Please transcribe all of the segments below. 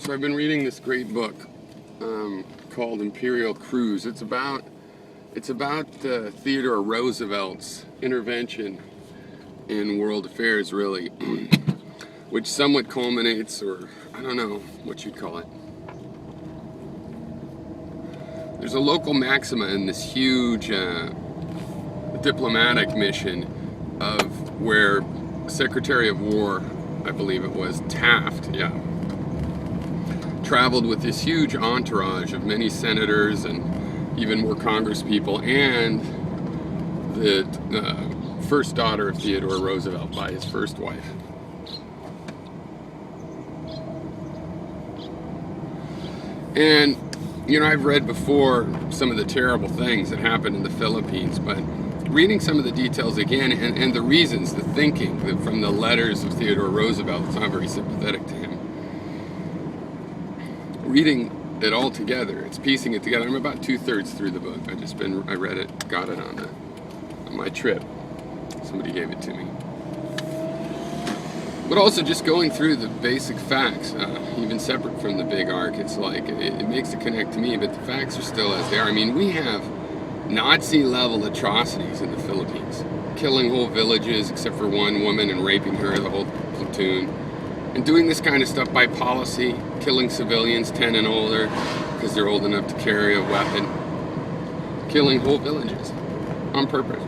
So I've been reading this great book called Imperial Cruise. It's about Theodore Roosevelt's intervention in world affairs, really, which somewhat culminates, or I don't know what you'd call it. There's a local maxima in this huge diplomatic mission of where Secretary of War, I believe it was, Taft, traveled with this huge entourage of many senators and even more congresspeople, and the first daughter of Theodore Roosevelt by his first wife. And, you know, I've read before some of the terrible things that happened in the Philippines, but reading some of the details again and the reasons, the thinking from the letters of Theodore Roosevelt, it's not very sympathetic to him. Reading it all together, it's piecing it together. I'm about 2/3 through the book. I read it, got it on my trip. Somebody gave it to me. But also just going through the basic facts, even separate from the big arc, it's like, it makes it connect to me, but the facts are still as they are. I mean, we have Nazi-level atrocities in the Philippines. Killing whole villages except for one woman and raping her, the whole platoon. And doing this kind of stuff by policy, killing civilians 10 and older because they're old enough to carry a weapon. Killing whole villages on purpose.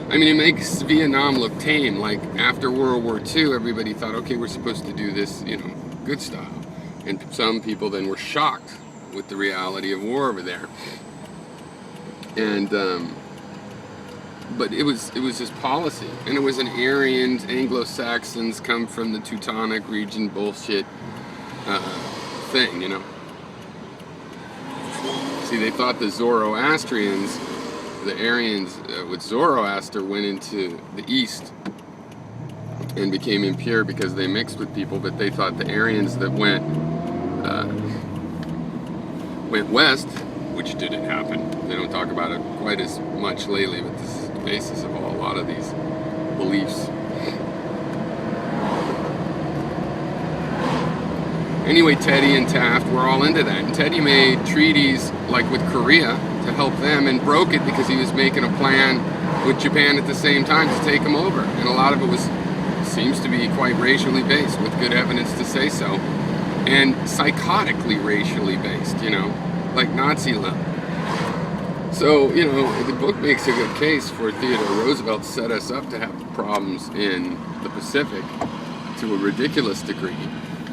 I mean, it makes Vietnam look tame. Like, after World War II, everybody thought, okay, we're supposed to do this, you know, good stuff. And some people then were shocked with the reality of war over there. And, but it was just policy, and it was an Aryan, Anglo-Saxons come from the Teutonic region bullshit thing, you know. See, they thought the Zoroastrians, the Aryans with Zoroaster, went into the East and became impure because they mixed with people, but they thought the Aryans that went west, which didn't happen. They don't talk about it quite as much lately, but this is the basis of a lot of these beliefs. Anyway, Teddy and Taft were all into that. And Teddy made treaties, like with Korea, to help them, and broke it because he was making a plan with Japan at the same time to take them over. And a lot of it seems to be quite racially based, with good evidence to say so. And psychotically racially based, you know, like Nazi level. So, you know, the book makes a good case for Theodore Roosevelt set us up to have problems in the Pacific to a ridiculous degree,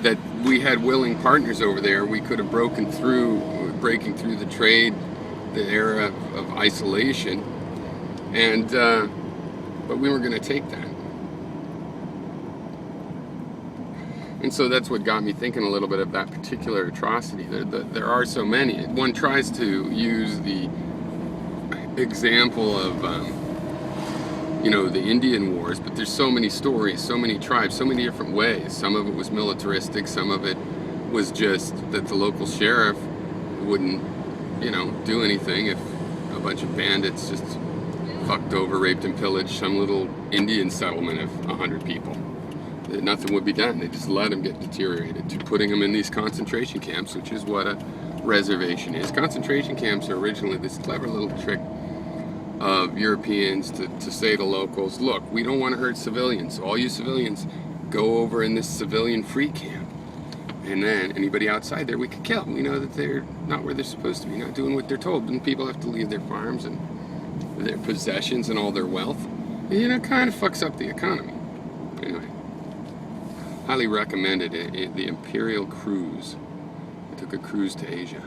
that we had willing partners over there. We could have breaking through the trade, the era of isolation, and but we were going to take that. And so that's what got me thinking a little bit of that particular atrocity. There are so many. One tries to use the example of, you know, the Indian Wars, but there's so many stories, so many tribes, so many different ways. Some of it was militaristic, some of it was just that the local sheriff wouldn't, you know, do anything if a bunch of bandits just fucked over, raped, and pillaged some little Indian settlement of 100 people. Nothing would be done. They just let them get deteriorated to putting them in these concentration camps, which is what a reservation is. Concentration camps are originally this clever little trick of Europeans to say to locals, look, we don't want to hurt civilians, so all you civilians go over in this civilian free camp, and then anybody outside there we could kill. We know that they're not where they're supposed to be, not doing what they're told, and people have to leave their farms and their possessions and all their wealth. And, you know, it kind of fucks up the economy. Anyway, highly recommended it, the Imperial Cruise. I took a cruise to Asia.